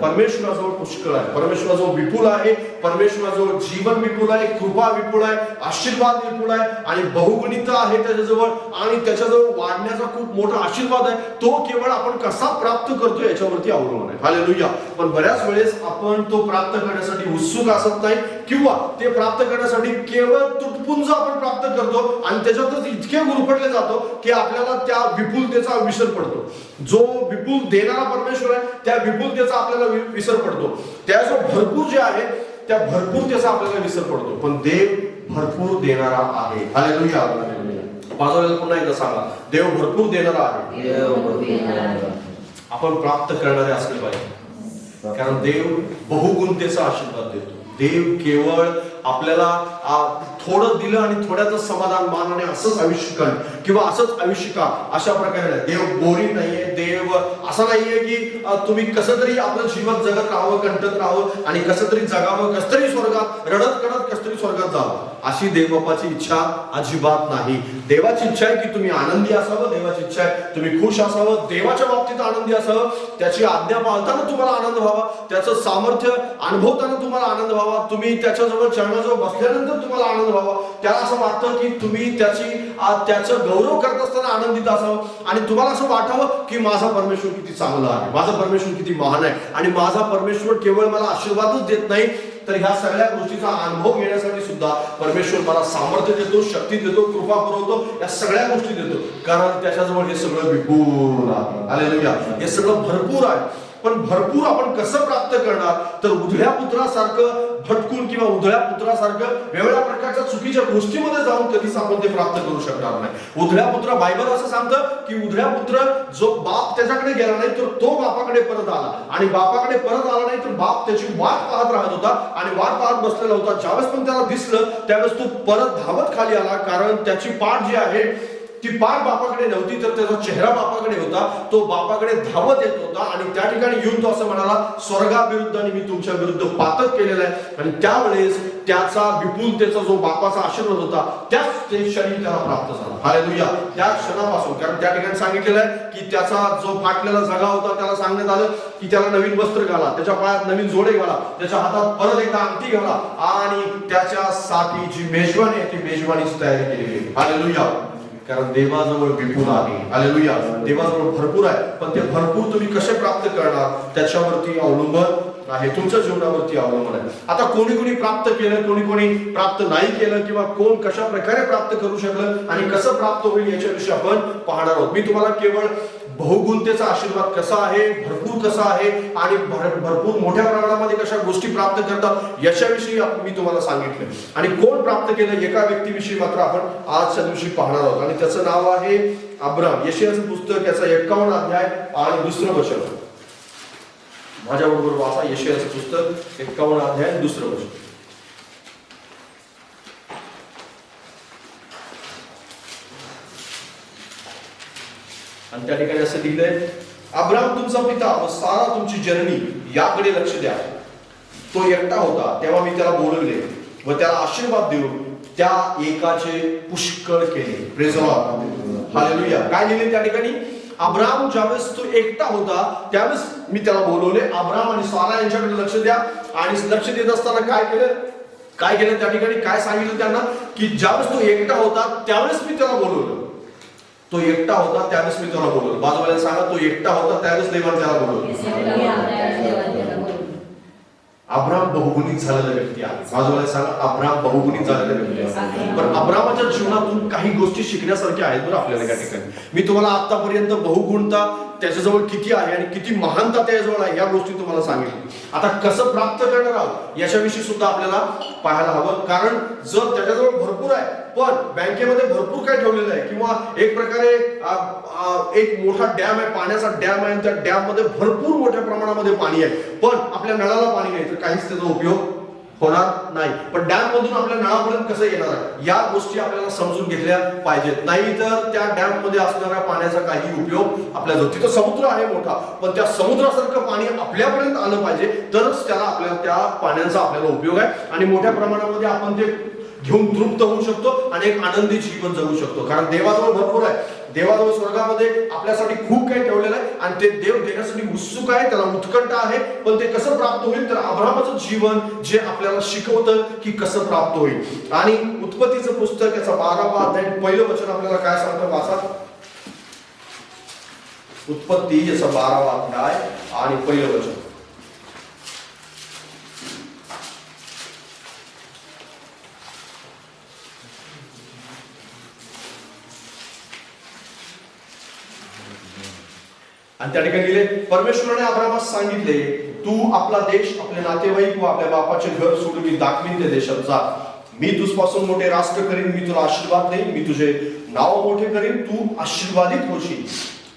परमेश्वराजवळ पुष्कळ आहे, परमेश्वराजवळ विपुल आहे, परमेश्वराजवळ जीवन विपुल आहे, कृपा विपुल आहे, आशीर्वाद विपुल आहे आणि बहुगुणित आहे त्याच्याजवळ आणि त्याच्याजवळ वाढण्याचा खूप मोठा आशीर्वाद आहे. तो केवळ आपण कसा प्राप्त करतो याच्यावरती अवलंबून आहे. हालेलुया. पण बऱ्याच वेळेस आपण तो प्राप्त करण्यासाठी उत्सुक असत नाही किंवा ते प्राप्त करण्यासाठी केवळ तुटपुंज आपण प्राप्त करतो आणि त्याच्यातच इतके गुरफटले जातो की आपल्याला त्या विपुलतेचा विसर पडतो. जो विपुल देणारा परमेश्वर आहे त्या विपुलतेचा आपल्याला विसर पडतो, त्या जो भरपूर जे आहे त्या भरपूरतेचा आपल्याला विसर पडतो. पण देव भरपूर देणारा आहे. हालेलुया. बाजूला पुन्हा एकदा सांगा, देव भरपूर देणारा आहे. आपण प्राप्त करणारे असले पाहिजे, कारण देव बहुगुणतेचा आशीर्वाद देतो. देव केवळ आपल्याला थोडं दिलं आणि थोड्याचं समाधान मानाने असंच आयुष्य कर किंवा असंच आयुष्य का अशा प्रकारे नाही. देव बोरिंग नाहीये. देव असं नाहीये की तुम्ही कसं तरी आपलं जीवन जगत राहावं, कंटत राहावं आणि कसं तरी जगावं, कसं तरी स्वर्गात रडत कडत कसं तरी स्वर्गात जावं, अशी देवबापाची इच्छा अजिबात नाही. देवाची इच्छा आहे की तुम्ही आनंदी असावं, देवाची इच्छा आहे तुम्ही खुश असावं, देवाच्या बाबतीत आनंदी असावं, त्याची आज्ञा पाळताना तुम्हाला आनंद व्हावा, त्याचं सामर्थ्य अनुभवताना तुम्हाला आनंद व्हावा, तुम्ही त्याच्याजवळ चरणाजवळ बसल्यानंतर तुम्हाला आनंद व्हावा. त्याला असं वाटतं की तुम्ही त्याचं गौरव करत असताना आनंदित असावं आणि तुम्हाला असं वाटावं की माझा परमेश्वर किती चांगला आहे, माझा परमेश्वर किती महान आहे आणि माझा परमेश्वर केवळ मला आशीर्वादच देत नाही तर ह्या सगळ्या गोष्टीचा अनुभव घेण्यासाठी सुद्धा परमेश्वर मला सामर्थ्य देतो, शक्ती देतो, कृपा पुरवतो, या सगळ्या गोष्टी देतो, कारण त्याच्याजवळ हे सगळं विपुल आहे. हालेलुया. हे सगळं भरपूर आहे. पण भरपूर आपण कसं प्राप्त करणार? तर उधळ्या पुत्रासारखं भटकून किंवा उधळ्या पुत्रासारखं वेगवेगळ्या प्रकारच्या चुकीच्या गोष्टीमध्ये जाऊन कधीच आपण ते प्राप्त करू शकणार नाही. उधळ्या पुत्र, बायबल असं सांगतं की उधळ्या पुत्र जो बाप त्याच्याकडे गेला नाही तर तो बापाकडे परत आला आणि बापाकडे परत आला नाही तर बाप त्याची वाट पाहत राहत होता आणि वाट पाहत बसलेला होता. ज्यावेळेस पण त्याला दिसलं त्यावेळेस तो परत धावत खाली आला, कारण त्याची पाठ जी आहे ती पाठ बापाकडे नव्हती तर त्याचा चेहरा बापाकडे होता. तो बापाकडे धावत येत होता आणि त्या ठिकाणी येऊन तो असं म्हणाला, स्वर्गाविरुद्ध आणि मी तुमच्या विरुद्ध पातक केलेला आहे. आणि त्यावेळेस त्याचा विपुलतेचा जो बापाचा आशीर्वाद होता त्याच ते क्षणी त्याला प्राप्त झाला. हालेलुया. त्या क्षणापासून, कारण त्या ठिकाणी सांगितलेलं आहे की त्याचा जो फाटलेला जगा होता त्याला सांगण्यात आलं की त्याला नवीन वस्त्र घाला, त्याच्या पायात नवीन जोडे घाला, त्याच्या हातात परत एकदा अंगठी घाला आणि त्याच्यासाठी जी मेजवानी आहे ती मेजवानीची तयारी केलेली आहे. हालेलुया. कारण देवाजवळ विपुल आहे. हालेलुया. देवाजवळ भरपूर आहे, पण ते भरपूर तुम्ही कसे प्राप्त करणार त्याच्यावरती अवलंबून आहे, तुमच्या जीवनावरती अवलंबून आहे. आता कोणी कोणी प्राप्त केलं, कोणी कोणी प्राप्त नाही केलं, किंवा कोण कशा प्रकारे प्राप्त करू शकलं आणि कसं प्राप्त होईल याच्याविषयी आपण पाहणार आहोत. मी तुम्हाला केवळ बहुगुणतेचा आशीर्वाद कसा आहे, भरपूर कसा आहे आणि भरपूर मोठ्या प्रमाणामध्ये कशा गोष्टी प्राप्त करतात याच्याविषयी मी तुम्हाला सांगितलं. आणि कोण प्राप्त केलं एका व्यक्तीविषयी मात्र आपण आजच्या दिवशी पाहणार आहोत, आणि त्याचं नाव आहे अब्राम. यशायाचं पुस्तक याचा 51 अध्याय आणि 2 वचन. माझ्याबरोबर वाचा यशायाचं पुस्तक 51 अध्याय 2 वचन. आणि त्या ठिकाणी असं लिहिलंय, अब्राम तुमचा पिता व सारा तुमची जननी याकडे लक्ष द्या. तो एकटा होता तेव्हा मी त्याला बोलवले व त्याला आशीर्वाद देऊन त्या एकाचे पुष्कळ केले. Praise the Lord, hallelujah. काय लिहिले त्या ठिकाणी? अब्राम ज्यावेळेस तो एकटा होता त्यावेळेस मी त्याला बोलवले. अब्राम आणि सारा यांच्याकडे लक्ष द्या. आणि लक्ष देत असताना काय केलं त्या ठिकाणी काय सांगितलं त्यांना, की ज्यावेळेस तो एकटा होता त्यावेळेस मी त्याला बोलवलं. तो एकटा होता त्यावेळेस मी त्याला बोलवलं. बाजूला सांगा, तो एकटा होता त्यावेळेस देवाने त्याला बोलवलं. अब्राम बहुगुणित झालेला व्यक्ती आहे. बाजूला सांगा, अब्राम बहुगुणित झालेला व्यक्ती आहे. पण अब्रामाच्या जीवनातून काही गोष्टी शिकण्यासारख्या आहेत बरं आपल्याला त्या ठिकाणी. मी तुम्हाला आतापर्यंत बहुगुणता त्याच्याजवळ किती आहे आणि किती महानता त्याच्याजवळ आहे या गोष्टी तुम्हाला सांगितल्या. आता कसं प्राप्त करणार आहोत याच्याविषयी सुद्धा आपल्याला पाहायला हवं. कारण जर त्याच्याजवळ भरपूर आहे पण बँकेमध्ये भरपूर काय ठेवलेलं आहे, किंवा एक प्रकारे एक मोठा डॅम आहे, पाण्याचा डॅम आहे, त्या डॅम मध्ये भरपूर मोठ्या प्रमाणामध्ये पाणी आहे, पण आपल्या नळाला पाणी नाही, तर काहीच त्याचा उपयोग होणार नाही. पण डॅम मधून आपल्या नळापर्यंत कसं येणार आहे या गोष्टी आपल्याला समजून घेतल्या पाहिजेत. नाही तर त्या डॅम मध्ये असणाऱ्या पाण्याचा काही उपयोग आपल्याला. तिथं समुद्र आहे मोठा, पण त्या समुद्रासारखं पाणी आपल्यापर्यंत आलं पाहिजे, तरच त्याला आपल्याला त्या पाण्याचा आपल्याला उपयोग आहे आणि मोठ्या प्रमाणामध्ये आपण ते घेऊन तृप्त होऊ शकतो आणि एक आनंदी जीवन जगू शकतो. कारण देवाजवळ भरपूर आहे. देवाजवळ स्वर्गामध्ये आपल्यासाठी खूप काही ठेवलेलं आहे आणि ते देव देण्यासाठी उत्सुक आहे, त्याला उत्कंठ आहे. पण ते कसं प्राप्त होईल, तर अब्रामाचं जीवन जे आपल्याला शिकवतं की कसं प्राप्त होईल. आणि उत्पत्तीचं पुस्तक याचा 12वा अध्याय 1 वचन आपल्याला काय सांगतं, वाचा. उत्पत्ती याचा 12वा अध्याय आणि 1 वचन. आणि त्या ठिकाणी लिहिले, परमेश्वराने अब्रामास सांगितले, तू आपला देश, आपले नातेवाईक व आपल्या बापाचे घर सोडून मी दाखवीन त्या देशात जा. मी तुझपासून मोठे राष्ट्र करीन, मी तुला आशीर्वाद देईन, मी तुझे नाव मोठे करीन, तू आशीर्वादित होशील.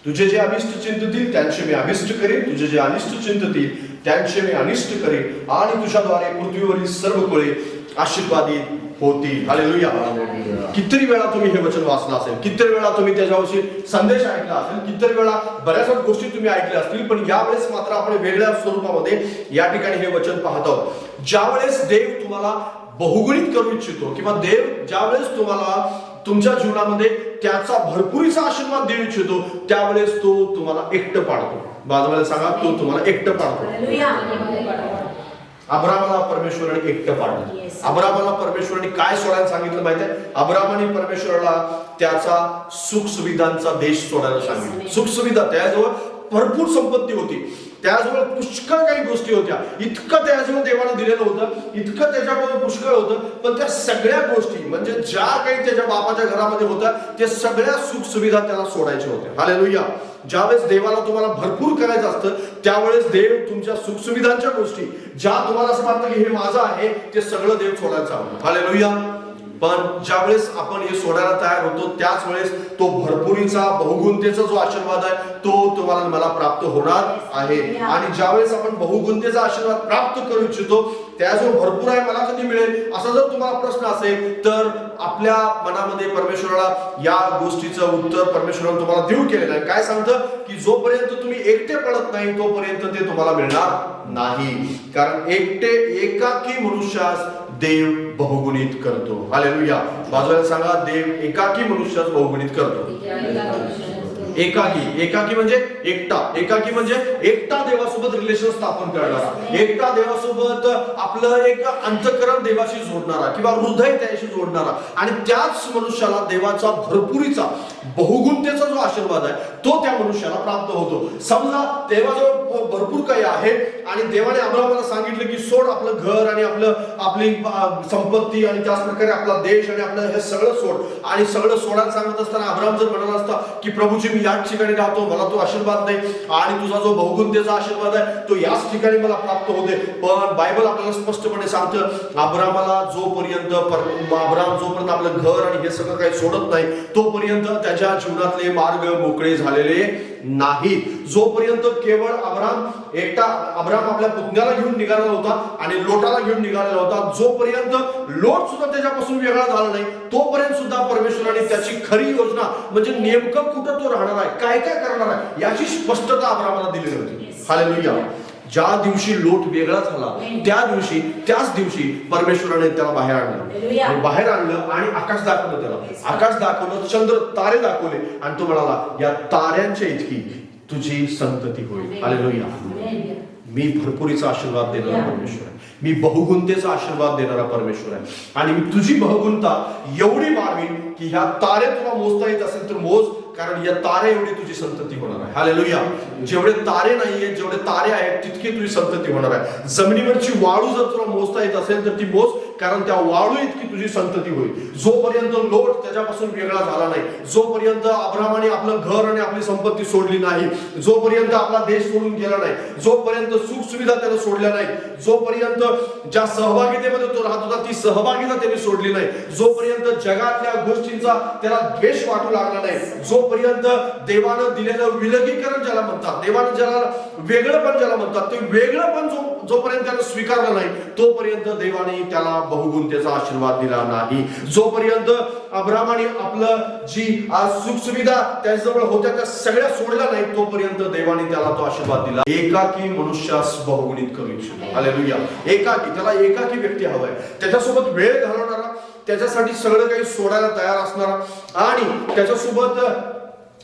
तुझे जे अभिष्ट चिंततील त्यांचे मी अभिष्ट करीन, तुझे जे अनिष्ट चिंततील त्यांचे मी अनिष्ट करीन, आणि तुझ्याद्वारे पृथ्वीवरील सर्व कुळे आशीर्वादित होती. हालेलुया. किती वेळा तुम्ही हे वचन वाचलं असेल, किती वेळा तुम्ही त्याच्याविषयी संदेश ऐकला असेल, किती वेळा बऱ्याच गोष्टी तुम्ही ऐकल्या असतील, पण यावेळेस मात्र आपण वेगळ्या स्वरूपामध्ये या ठिकाणी हे वचन पाहत आहोत. ज्यावेळेस देव तुम्हाला बहुगुणित करू इच्छितो, किंवा देव ज्यावेळेस तुम्हाला तुमच्या जीवनामध्ये त्याचा भरपुरीचा आशीर्वाद देऊ इच्छितो, त्यावेळेस तो तुम्हाला एकटं पाडतो. बाजूला सांगा, तो तुम्हाला एकटं पाडतो. अब्रामाला परमेश्वराने एकटं पाडलं. अब्रामाला परमेश्वराने काय सोडायला सांगितलं माहिती आहे? अब्रामाने परमेश्वराला त्याचा सुख सुविधांचा देश सोडायला सांगितलं. सुख सुविधा, त्याजवळ भरपूर संपत्ती होती, त्याजवळ पुष्कळ काही गोष्टी होत्या, इतकं त्याजवळ देवाने दिलेलं होतं, इतकं त्याच्याकडे पुष्कळ होतं. पण त्या सगळ्या गोष्टी म्हणजे ज्या काही त्याच्या बापाच्या घरामध्ये होत्या त्या सगळ्या सुख सुविधा त्याला सोडायच्या होत्या. हालेलुया. ज्यावेळेस देवाला तुम्हाला भरपूर करायचं असतं त्यावेळेस देव तुमच्या सुखसुविधांच्या गोष्टी ज्या तुम्हाला असं वाटतं की हे माझं आहे ते सगळं देव सोडायला सांगतो. हालेलुया. पण ज्यावेळेस आपण हे सोडायला तयार होतो त्याच वेळेस तो भरपुरीचा बहुगुणतेचा जो आशीर्वाद आहे तो तुम्हाला मला प्राप्त होणार आहे. आणि ज्यावेळेस आपण बहुगुणतेचा आशीर्वाद प्राप्त करू इच्छितो त्या जो भरपूर आहे मला कधी मिळेल असा जर तुम्हाला प्रश्न असेल तर आपल्या मनामध्ये परमेश्वराला या गोष्टीचं उत्तर परमेश्वराने तुम्हाला देऊ केलेलं आहे. काय सांगतं की जोपर्यंत तुम्ही एकटे पडत नाही तोपर्यंत ते तुम्हाला मिळणार नाही. कारण एकाकी मनुष्यास देव बहुगुणित करतो. हालेलुया. बाजूला सांगा, देव एकाकी मनुष्यास बहुगुणित करतो. एकाकी म्हणजे एकटा. एकाकी म्हणजे एकटा देवासोबत रिलेशन स्थापन करणारा, एकटा देवासोबत आपलं एक अंतःकरण देवाशी जोडणारा किंवा हृदय त्याशी जोडणारा. आणि त्याच मनुष्याला देवाचा भरपुरीचा बहुगुणतेचा जो आशीर्वाद आहे तो त्या मनुष्याला प्राप्त होतो. समजा देवाजवळ भरपूर काही आहे आणि देवाने अब्राहमाला सांगितलं की सोड आपलं घर आणि आपली संपत्ती आणि त्याच प्रकारे आपला देश आणि आपलं हे सगळं सोड आणि सगळं सोडायला सांगत असताना अब्राहम जर म्हणाला असता की प्रभूजी मी याच ठिकाणी राहतो, मला तो आशीर्वाद नाही आणि तुझा जो बहुगुणतेचा आशीर्वाद आहे तो याच ठिकाणी मला प्राप्त होते. पण बायबल आपल्याला स्पष्टपणे सांगतं अब्राहमाला जोपर्यंत आपलं घर आणि हे सगळं काही सोडत नाही तोपर्यंत त्याच्या जीवनातले मार्ग मोकळे झालेले नाही. जोपर्यंत केवळ अब्राहम आपल्या पुतण्याला घेऊन निघालेला होता आणि लोटाला घेऊन निघालेला होता, जोपर्यंत लोट सुद्धा त्याच्यापासून वेगळा झाला नाही तोपर्यंत सुद्धा परमेश्वराने त्याची खरी योजना म्हणजे नेमकं कुठं तो राहणार आहे, काय काय करणार आहे याची स्पष्टता अब्राहमाला दिलेली होती. हालेलुया. ज्या दिवशी लोट वेगळा झाला त्याच दिवशी परमेश्वराने त्याला बाहेर आणलं आणि आकाश दाखवलं, त्याला आकाश दाखवलं, चंद्र तारे दाखवले आणि तो म्हणाला या ताऱ्यांच्या इतकी तुझी संतती होईल. हालेलुया. मी भरपुरीचा आशीर्वाद देणारा परमेश्वर आहे, मी बहुगुणतेचा आशीर्वाद देणारा परमेश्वर आहे आणि मी तुझी बहुगुणता एवढी वाढवीन की ह्या तारे तुला मोजता येत असेल तर मोज, कारण या तारे एवढी तुझी संतती होणार आहे. हालेलुया. जेवढे तारे नाहीये जेवढे तारे आहेत तितकी तुझी संतती होणार आहे. जमिनीवरची वाळू जर तुला मोजता येत असेल तर ती मोज, कारण त्या वाळू इतकी तुझी संतती होईल. जोपर्यंत लोट त्याच्यापासून वेगळा झाला नाही, जोपर्यंत अब्राहमाने आपलं घर आणि आपली संपत्ती सोडली नाही, जोपर्यंत आपला देश सोडून गेला नाही, जोपर्यंत सुख सुविधा त्याने सोडल्या नाही, जोपर्यंत ज्या सहभागितेमध्ये तो राहत होता ती सहभागिता त्याने सोडली नाही, जोपर्यंत जगातल्या गोष्टींचा त्याला द्वेष वाटू लागला नाही, जोपर्यंत देवानं दिलेलं विलगीकरण ज्याला म्हणतात, देवानं ज्याला वेगळंपण ज्याला म्हणतात ते वेगळंपण जोपर्यंत त्यानं स्वीकारलं नाही तोपर्यंत देवाने त्याला बहुगुणतेचा आशीर्वाद दिला नाही. जोपर्यंत अब्राहमाने आपलं जी सुख सुविधा त्याच्याजवळ होत्या त्या सगळ्या सोडल्या नाही तोपर्यंत देवाने त्याला तो आशीर्वाद दिला. एकाकी मनुष्यास बहुगुणित करू इच्छितो. हालेलुया. त्याला एकाकी व्यक्ती हवाय, त्याच्यासोबत वेळ घालवणारा, त्याच्यासाठी सगळं काही सोडायला तयार असणारा आणि त्याच्यासोबत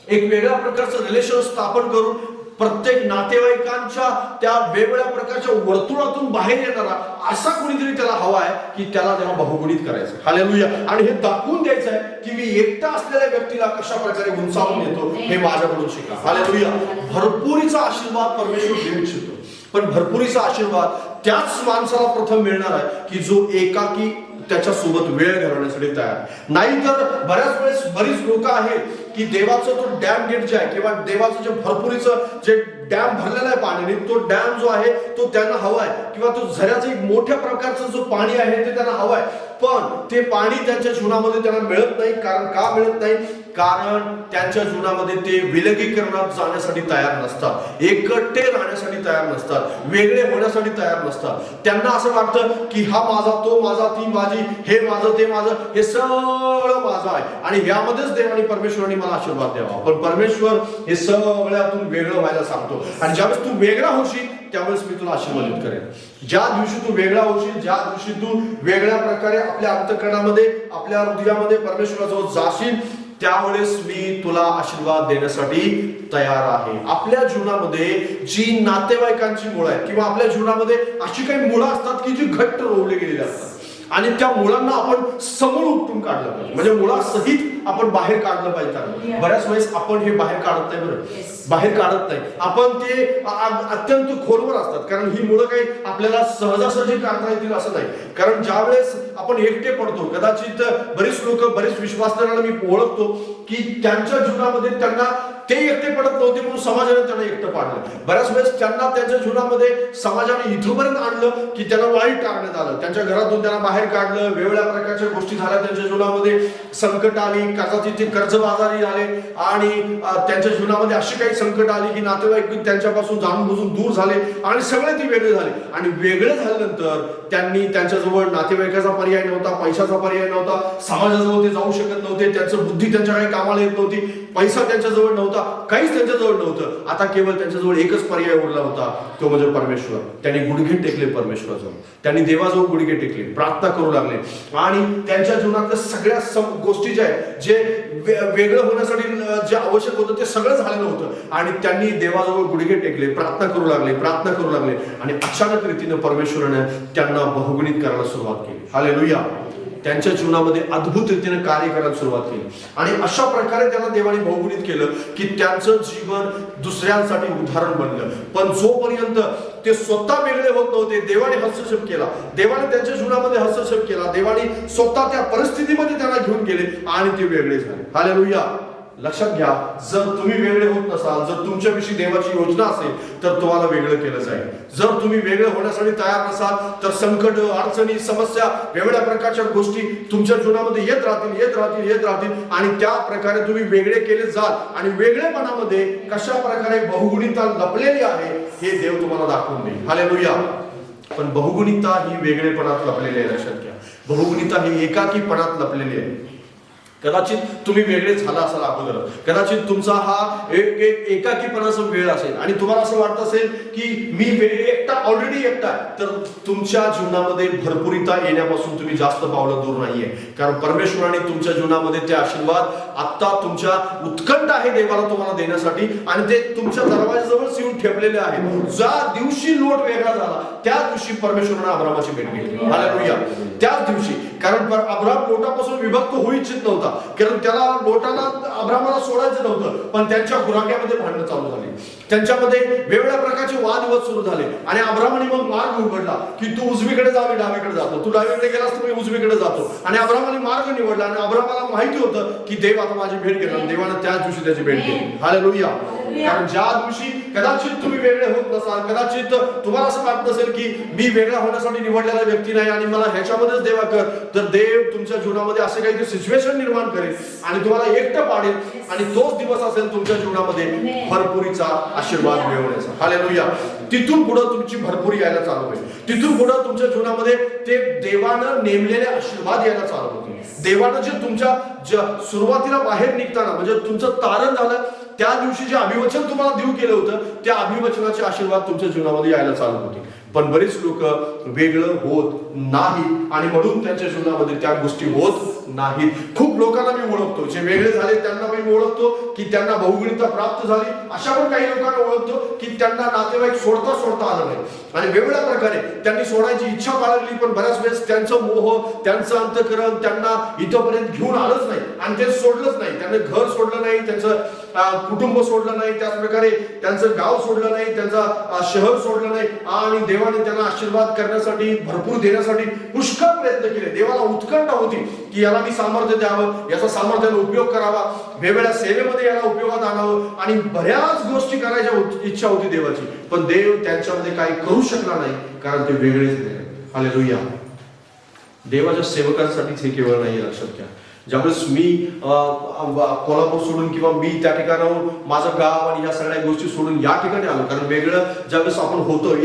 एक वेगळ्या प्रकारचं रिलेशन स्थापन करून प्रत्येक नातेवाईकांच्या त्या वेगवेगळ्या प्रकारच्या वर्तुळातून बाहेर येणारा असा कोणीतरी त्याला हवा आहे की त्याला बहुगुणित करायचं. हालेलुया. आणि हे दाखवून द्यायचं आहे की मी एकटा असलेल्या व्यक्तीला कशा प्रकारे उंचावून येतो हे माझ्याकडून शिका. हालेलुया. भरपुरीचा आशीर्वाद परमेश्वर देऊ इच्छितो, पण भरपुरीचा आशीर्वाद त्याच माणसाला प्रथम मिळणार आहे की जो एकाकी त्याच्यासोबत वेळ घालवण्यासाठी तयार. नाहीतर बऱ्याच वेळेस बरीच लोक आहेत की देवाचं तो डॅम गेट जे आहे किंवा देवाचं जे भरपुरीचं जे डॅम भरलेला आहे पाण्याने, तो डॅम जो आहे तो त्यांना हवा आहे किंवा तो झऱ्याचं एक मोठ्या प्रकारचं जो पाणी आहे ते त्यांना हवं आहे, पण ते पाणी त्यांच्या जीवनामध्ये त्यांना मिळत नाही. कारण का मिळत नाही? कारण त्यांच्या जीवनामध्ये ते विलगीकरणात जाण्यासाठी तयार नसतात, एकटे राहण्यासाठी तयार नसतात, वेगळे होण्यासाठी तयार नसतात. त्यांना असं वाटतं की हा माझा, तो माझा, ती माझी, हे माझं, ते माझं, हे सगळं माझं आहे आणि यामध्येच देवाने परमेश्वराने मला आशीर्वाद द्यावा. पण परमेश्वर हे सगळ्यातून वेगळं व्हायला सांगतो आणि ज्यावेळेस तू वेगळा होशील त्यावेळेस मी तुला आशीर्वादित करेन. ज्या दिवशी तू वेगळा होशील, ज्या दिवशी तू वेगळ्या प्रकारे आपल्या अंतःकरणामध्ये, आपल्या हृदयामध्ये परमेश्वराजवळ जाशील, त्यावेळेस मी तुला आशीर्वाद देण्यासाठी तयार आहे. आपल्या जीवनामध्ये जी नातेवाईकांची मुळं आहेत किंवा आपल्या जीवनामध्ये अशी काही मुळं असतात की जी घट्ट रोवली गेलेली असतात आणि त्या मुलांना आपण समोर उपटून काढलं पाहिजे, म्हणजे मुळासहित आपण बाहेर काढलं पाहिजे. बऱ्याच वेळेस आपण हे बाहेर काढत नाही, बाहेर काढत नाही आपण, ते अत्यंत खोलवर असतात. कारण ही मुलं काही आपल्याला सहजासहजी काढता येतील असं नाही. कारण ज्या वेळेस आपण एकटे पडतो, कदाचित बरीच लोक, बरीच विश्वासणाऱ्यांना मी ओळखतो की त्यांच्या जीवनामध्ये त्यांना ते एकटे पडत नव्हते म्हणून समाजाने त्यांना एकटं पाडलं. बऱ्याच वेळेस त्यांना त्यांच्या जीवनामध्ये समाजाने इथपर्यंत आणलं की त्यांना वाईट टाकण्यात आलं, त्यांच्या घरातून त्यांना बाहेर काढलं, वेगवेगळ्या प्रकारच्या गोष्टी झाल्या त्यांच्या जीवनामध्ये, संकट आली, कदाचित ते कर्जबाजारी झाले आणि त्यांच्या जीवनामध्ये अशी काही संकट आली की नातेवाईक त्यांच्यापासून जाणून बुजून दूर झाले आणि सगळे ते वेगळे झाले. आणि वेगळे झाल्यानंतर त्यांनी त्यांच्याजवळ नातेवाईकाचा पर्याय नव्हता, पैशाचा पर्याय नव्हता, समाजाजवळ ते जाऊ शकत नव्हते, त्यांचं बुद्धी त्यांच्या काही कामाला येत नव्हती, पैसा त्यांच्याजवळ नव्हता, काहीच त्यांच्याजवळ नव्हतं. आता केवळ त्यांच्याजवळ एकच पर्याय उरला होता, तो म्हणजे परमेश्वर. त्यांनी गुडघे टेकले परमेश्वराजवळ, त्यांनी देवाजवळ गुडघे टेकले, प्रार्थना करू लागले आणि त्यांच्या जीवनातल्या सगळ्या गोष्टी ज्या आहेत, जे वेगळं होण्यासाठी जे आवश्यक होतं ते सगळं झालेलं होतं आणि त्यांनी देवाजवळ गुडघे टेकले, प्रार्थना करू लागले आणि अचानक रीतीने परमेश्वराने त्यांना बहुगुणित करायला सुरुवात केली. हालेलुया. त्यांच्या जीवनामध्ये अद्भुत रीतीने कार्य करायला सुरुवात केली. आणि अशा प्रकारे त्यांना देवाने बहुगुणित केलं की त्यांचं जीवन दुसऱ्यांसाठी उदाहरण बनलं. पण जोपर्यंत ते स्वतः वेगळे होत नव्हते, देवाने हस्तक्षेप केला, देवाने त्यांच्या जीवनामध्ये हस्तक्षेप केला, देवाने स्वतः त्या परिस्थितीमध्ये त्यांना घेऊन गेले आणि ते वेगळे झाले. हालेलुया. लक्षात घ्या, जर तुम्ही वेगळे होत नसाल, जर तुमच्याविषयी देवाची योजना असेल तर तुम्हाला वेगळं केलं जाईल. जर तुम्ही वेगळे होण्यासाठी तयार नसाल तर संकट, अडचणी, समस्या, वेगळ्या प्रकारच्या गोष्टी तुमच्या जीवनामध्ये येत राहतील आणि त्या प्रकारे तुम्ही वेगळे केले जाल. आणि वेगळेपणामध्ये कशा प्रकारे बहुगुणिता लपलेली आहे हे देव तुम्हाला दाखवून देईल. हालेलुया. पण बहुगुणिता ही वेगळेपणात लपलेली आहे. लक्षात घ्या, बहुगुणिता ही एकाकीपणात लपलेली आहे. कदाचित तुम्ही वेगळे झाला असाल अगोदर, कदाचित तुमचा हा एकाकीपणाचा वेळ असेल आणि तुम्हाला असं वाटत असेल की मी ऑलरेडी एकटा आहे, तर तुमच्या जीवनामध्ये भरपूरिता येण्यापासून तुम्ही जास्त पावलं दूर नाहीये. कारण परमेश्वराने तुमच्या जीवनामध्ये ते आशीर्वाद आता तुमच्या उत्कंठ आहे देवाला तुम्हाला देण्यासाठी आणि ते तुमच्या दरवाजाजवळच येऊन ठेवलेले आहे. ज्या दिवशी लोट वेगळा झाला त्या दिवशी परमेश्वराने अब्रामाची भेट घेतली. हालेलुया. त्याच दिवशी, कारण अब्राम लोटापासून विभक्त होऊ इच्छित नव्हता, कारण त्याला लोटाला अब्रामाला सोडायचं नव्हतं. पण त्यांच्या गुराख्यामध्ये भांडणं चालू झाली, त्यांच्यामध्ये वेगवेगळ्या प्रकारचे वादविवाद सुरू झाले आणि अब्रामाने मग मार्ग उघडला की तू उजवीकडे जा, मी डावीकडे जातो, तू डावीकडे गेलास तर मी उजवीकडे जातो. आणि अब्रामाने मार्ग निवडला आणि अब्रामाला माहिती होतं की देव आता माझी भेट घेणार. देवाने त्याच दिवशी त्याची भेट घेतली. हालेलुया. कारण ज्या दिवशी कदाचित तुम्ही वेगळे होत नसाल, कदाचित तुम्हाला असं वाटत असेल की मी वेगळा होण्यासाठी निवडलेला व्यक्ती नाही आणि मला ह्याच्यामध्येच देवा कर, तर देव तुमच्या जीवनामध्ये असे काही सिच्युएशन निर्माण करेल आणि तुम्हाला एकटं पाडेल आणि तोच दिवस असेल तुमच्या जीवनामध्ये भरपुरीचा आशीर्वाद मिळवण्याचा. हालेलुया. तिथून पुढे तुमची भरपुरी यायला चालू होईल. तिथून पुढे तुमच्या जीवनामध्ये ते देवानं नेमलेले आशीर्वाद यायला चालू होतील. देवानं जे तुमच्या सुरुवातीला बाहेर निघताना म्हणजे तुमचं तारण झालं त्या दिवशी जे अभिवचन तुम्हाला देव केलं होतं त्या अभिवचनाचे आशीर्वाद तुमच्या जीवनामध्ये यायला चालू होते. पण बरेच लोक वेगळं होत नाही आणि म्हणून त्यांच्या जीवनामध्ये त्या गोष्टी होत नाहीत. खूप लोकांना मी ओळखतो जे वेगळे झाले, त्यांना मी ओळखतो की त्यांना बहुगुणिता प्राप्त झाली. अशा पण काही लोकांना ओळखतो की त्यांना नातेवाईक सोडता आलं नाही आणि वेगवेगळ्या प्रकारे त्यांनी सोडायची इच्छा बाळगली, पण बऱ्याच वेळेस त्यांचं मोह, त्यांचं अंतःकरण त्यांना इथपर्यंत घेऊन आलंच नाही आणि ते सोडलंच नाही. त्यांनी घर सोडलं नाही, त्यांचं कुटुंब सोडलं नाही, त्याच प्रकारे त्यांचं गाव सोडलं नाही, त्यांचा शहर सोडलं नाही आणि देवाने त्यांना आशीर्वाद करण्यासाठी, भरपूर देण्यासाठी पुष्कळ प्रयत्न केले. देवाला उत्कंठा होती की याला मी सामर्थ्य द्यावं, याचा सामर्थ्याने उपयोग करावा, वेगवेगळ्या सेवेमध्ये याला उपयोगात आणावं आणि बऱ्याच गोष्टी करायच्या इच्छा होती देवाची. पण देव त्यांच्यामध्ये काही करू शकला नाही कारण ते वेगळेच झाले. हालेलुया. देवाच्या सेवकांसाठीच हे केवळ नाही, लक्षात घ्या. ज्यावेळेस मी कोल्हापूर सोडून किंवा मी त्या ठिकाणाहून माझं गाव आणि ह्या सगळ्या गोष्टी सोडून या ठिकाणी आलो, कारण वेगळं ज्यावेळेस आपण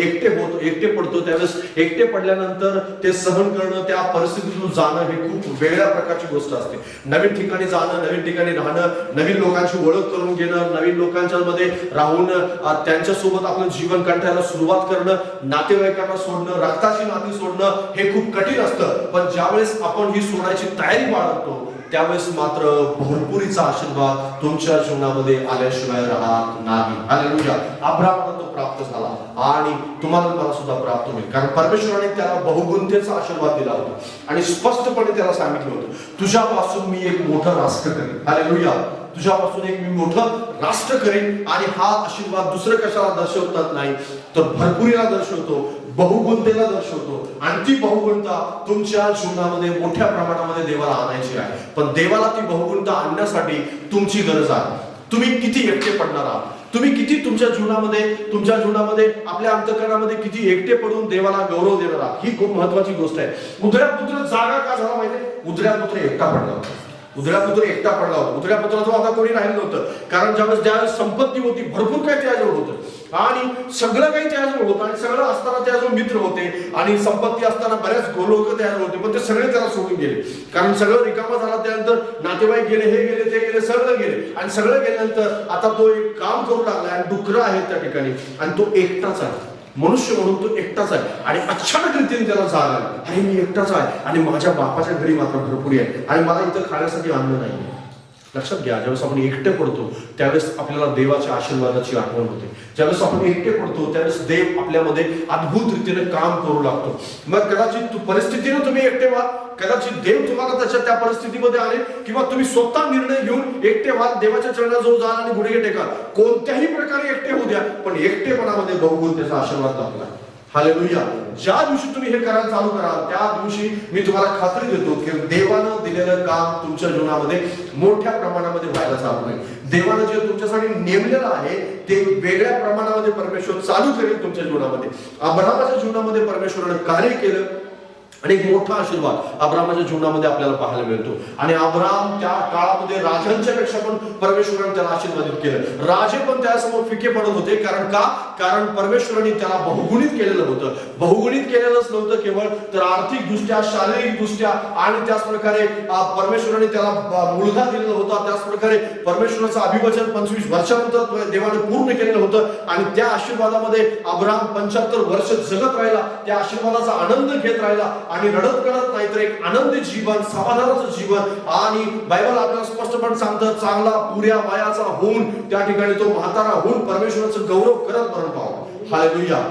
एकटे पडतो त्यावेळेस एकटे पडल्यानंतर ते सहन करणं, त्या परिस्थितीतून जाणं हे खूप वेगळ्या प्रकारची गोष्ट असते. नवीन ठिकाणी जाणं, नवीन ठिकाणी राहणं, नवीन लोकांची ओळख करून घेणं, नवीन लोकांच्या मध्ये राहून त्यांच्यासोबत आपलं जीवन कंठायला सुरुवात करणं, नातेवाईकांना सोडणं, रक्ताची नाती सोडणं हे खूप कठीण असतं. पण ज्यावेळेस आपण ही सोडायची तयारी बाळगतो त्यावेळेस मात्र भरपुरीचा आशीर्वाद तुमच्या जीवनामध्ये आल्याशिवाय राहत नाही. हालेलुया. अब्रामाला तो प्राप्त झाला आणि तुम्हाला मला सुद्धा प्राप्त होईल, कारण परमेश्वराने त्याला बहुगुणतेचा आशीर्वाद दिला होता आणि स्पष्टपणे त्याला सांगितलं होतं, तुझ्यापासून मी एक मोठं राष्ट्र करेन. हालेलुया. तुझ्यापासून एक मी मोठं राष्ट्र करेन. आणि हा आशीर्वाद दुसरं कशाला दर्शवतात नाही तर भरपुरीला दर्शवतो, बहुगुणतेला दर्शवतो. आणि ती बहुगुणता तुमच्या जीवनामध्ये मोठ्या प्रमाणामध्ये देवाला आणायची आहे. पण देवाला ती बहुगुणता आणण्यासाठी तुमची गरज आहे. तुम्ही किती एकटे पडणार आहात, तुम्ही किती तुमच्या जीवनामध्ये आपल्या अंतःकरणामध्ये किती एकटे पडून देवाला गौरव देणार आहात, ही खूप महत्वाची गोष्ट आहे. उधळ्या पुत्र जागा का झाला माहितीये? उधळ्या पुत्र एकटा पडला होता. उधळ्या पुत्राचं आता कोणी राहिलं नव्हतं, कारण ज्यावेळेस संपत्ती होती, भरपूर काही त्याजवळ होतं आणि सगळं काही त्याजवळ होतं आणि सगळं असताना त्याजवळ मित्र होते आणि संपत्ती असताना बऱ्याच लोक त्याजवळ होते, पण ते सगळे त्याला सोडून गेले. कारण सगळं रिकामा झाला, त्यानंतर नातेवाईक गेले, हे गेले, ते गेले, सगळं गेले आणि सगळं गेल्यानंतर आता तो एक काम करू लागला आणि डुकरं आहेत त्या ठिकाणी आणि तो एकटाच आहे. मनुष्य म्हणून तो एकटाच आहे आणि अचानक रीतीने त्याला जाग आली, अरे मी एकटाच आहे आणि माझ्या बापाच्या घरी मात्र भरपूर आहे आणि मला इथं खाण्यासाठी अन्न नाही. लक्षात घ्या, ज्यावेळेस आपण एकटे पडतो त्यावेळेस आपल्याला देवाच्या आशीर्वादाची आठवण होते. ज्यावेळेस आपण एकटे पडतो त्यावेळेस देव आपल्यामध्ये अद्भुत रीतीने काम करू लागतो. मग कदाचित परिस्थितीने तुम्ही एकटे व्हा, कदाचित देव तुम्हाला त्या परिस्थितीमध्ये आले, किंवा तुम्ही स्वतः निर्णय घेऊन एकटे व्हा, देवाच्या चरणाजवळ जा आणि गुडघे टेका. कोणत्याही प्रकारे एकटे होऊ द्या, पण एकटेपणामध्ये बहुगुण त्याचा आशीर्वाद दाखला. हालेलुया. ज्या दिवशी तुम्ही हे करायला चालू कराल त्या दिवशी मी तुम्हाला खात्री देतो की देवानं दिलेलं काम तुमच्या जीवनामध्ये मोठ्या प्रमाणामध्ये व्हायला चालू आहे. देवानं जे तुमच्यासाठी नेमलेलं आहे ते वेगळ्या प्रमाणामध्ये परमेश्वर चालू करेल तुमच्या जीवनामध्ये. अब्राहामाच्या जीवनामध्ये परमेश्वराने कार्य केलं आणि एक मोठा आशीर्वाद अब्राहामाच्या जीवनामध्ये आपल्याला पाहायला मिळतो. आणि अब्राहाम त्या काळामध्ये राजांच्या पेक्षा पण परमेश्वराने त्याला आशीर्वादित केलं. राजे पण त्यासमोर फिके पडत होते. कारण परमेश्वराने त्याला बहुगुणित केलेलं होतं. बहुगुणित केलेलंच नव्हतं केवळ, तर आर्थिक दृष्ट्या, शारीरिक दृष्ट्या, आणि त्याच प्रकारे परमेश्वराने त्याला मुलगा दिलेला होता. त्याच प्रकारे परमेश्वराचं अभिवचन 25 वर्षानंतर देवाने पूर्ण केलेलं होतं. आणि त्या आशीर्वादामध्ये अब्राहाम 75 वर्ष जगत राहिला, त्या आशीर्वादाचा आनंद घेत राहिला आणि रडत कळत नाही तर एक आनंदी जीवन, समाधानाचं जीवन. आणि बायबल आपल्याला स्पष्टपणे सांगतं, चांगला पुऱ्या वयाचा होऊन त्या ठिकाणी तो म्हातारा होऊन परमेश्वराचं गौरव करत मरण पावला. हालेलुया.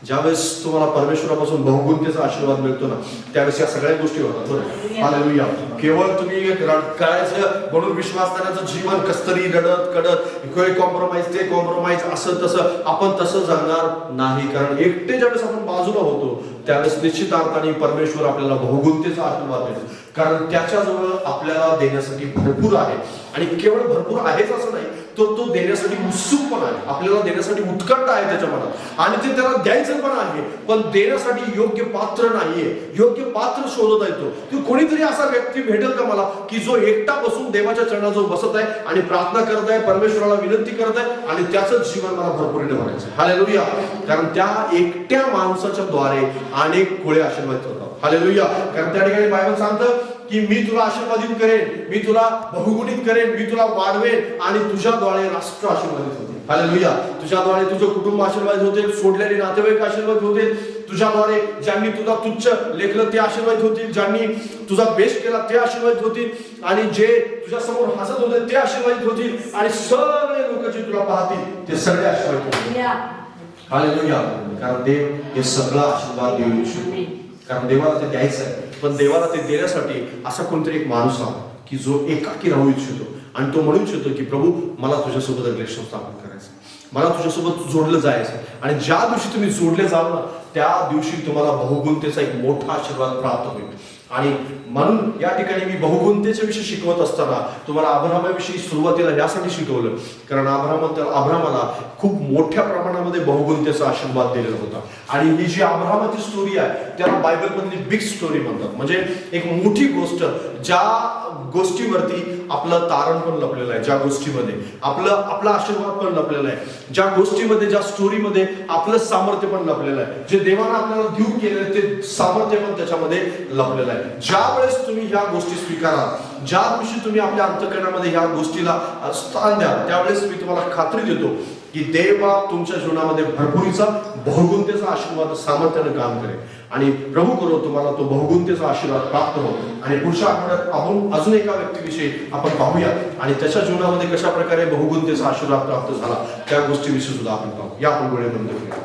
ज्यावेळेस तुम्हाला परमेश्वरापासून बहुगुणतेचा आशीर्वाद मिळतो ना, त्यावेळेस या सगळ्या गोष्टी होतात. बरोबर. हालेलुया. केवळ तुम्ही करायचं म्हणून विश्वास करण्याचं जीवन कसतरी रडत कडत कॉम्प्रोमाइज ते कॉम्प्रोमाइज असं तसं आपण तसं जगणार नाही. कारण एकटे ज्यावेळेस आपण बाजूला होतो त्यावेळेस निश्चित अर्थाने परमेश्वर आपल्याला बहुगुणतेचा आशीर्वाद देतो. कारण त्याच्याजवळ आपल्याला देण्यासाठी भरपूर आहे. आणि केवळ भरपूर आहेच असं नाही, तर तो देण्यासाठी उत्सुक पण आहे. आपल्याला देण्यासाठी उत्कंठ आहे त्याच्या मनात, आणि ते त्याला द्यायचं पण आहे. पण देण्यासाठी योग्य पात्र नाहीये, योग्य पात्र शोधत आहे. तो कोणीतरी असा व्यक्ती भेटेल का मला की जो एकटा बसून देवाच्या चरणाजवळ बसत आहे आणि प्रार्थना करत आहे, परमेश्वराला विनंती करत आहे, आणि त्याचं जीवन मला भरपूरीने भरायचं. हालेलुया. कारण त्या एकट्या माणसाच्या द्वारे अनेक कोळे आशीर्वादित होतात. हालेलुया. कारण त्या ठिकाणी बायबल सांगतं की मी तुला आशीर्वादित करेन, मी तुला बहुगुणित करेन, मी तुला वाढवेन, आणि तुझ्याद्वारे राष्ट्र आशीर्वादित होते. हालेलुया. तुझ्याद्वारे तुझं कुटुंब आशीर्वादित होते, सोडलेले नातेवाईक आशीर्वादित होते. तुझ्याद्वारे ज्यांनी तुला तुच्छ लेखलं ते आशीर्वादित होतील, ज्यांनी तुझा बेस्ट केला ते आशीर्वादित होतील, आणि जे तुझ्या समोर हसत होते ते आशीर्वादित होतील, आणि सगळे लोक जे तुला पाहतील ते सगळे आशीर्वादित होतील. हालेलुया. कारण देव हे सगळा आशीर्वाद देऊ शकतो. कारण देवाला ते द्यायचं आहे, पण देवाला ते देण्यासाठी असा कोणतरी एक माणूस हवा की जो एकाकी राहू इच्छितो आणि तो म्हणू इच्छितो की प्रभू मला तुझ्यासोबत रिलेशन स्थापन करायचं, मला तुझ्यासोबत जोडलं जायचं. आणि ज्या दिवशी तुम्ही जोडले जाल ना त्या दिवशी तुम्हाला बहुगुणतेचा एक मोठा आशीर्वाद प्राप्त होईल. आणि म्हणून या ठिकाणी मी बहुगुणतेच्या विषयी शिकवत असताना तुम्हाला अब्राहामाविषयी सुरुवातीला यासाठी शिकवलं, कारण अब्राहामाला खूप मोठ्या प्रमाणामध्ये बहुगुणतेचा आशीर्वाद दिलेला होता. आणि ही जी अब्राहामाची स्टोरी आहे त्याला बायबलमधली बिग स्टोरी म्हणतात. म्हणजे एक मोठी गोष्ट, ज्या गोष्टीवरती आपलं तारण पण लपलेलं आहे, ज्या गोष्टीमध्ये आपला आशीर्वाद पण लपलेला आहे, ज्या गोष्टीमध्ये, ज्या स्टोरीमध्ये आपलं सामर्थ्य पण लपलेलं आहे, जे देवानं आपल्याला देऊ केलेलं ते सामर्थ्य पण त्याच्यामध्ये लपलेलं आहे. ज्या वेळेस तुम्ही ह्या गोष्टी स्वीकाराल, ज्या दिवशी तुम्ही आपल्या अंतःकरणामध्ये ह्या गोष्टीला स्थान द्याल, त्यावेळेस मी तुम्हाला खात्री देतो की देव तुमच्या जीवनामध्ये भरपुरीचा बहुगुणतेचा आशीर्वाद सामर्थ्याने काम करेल. आणि प्रभू करो तुम्हाला तो बहुगुणतेचा आशीर्वाद प्राप्त हो. आणि पुढच्या आठवड्यात आपण अजून एका व्यक्तीविषयी आपण पाहूया आणि त्याच्या जीवनामध्ये कशा प्रकारे बहुगुणतेचा आशीर्वाद प्राप्त झाला त्या गोष्टीविषयी सुद्धा आपण पाहू. या आपण वेळ बंद करूया.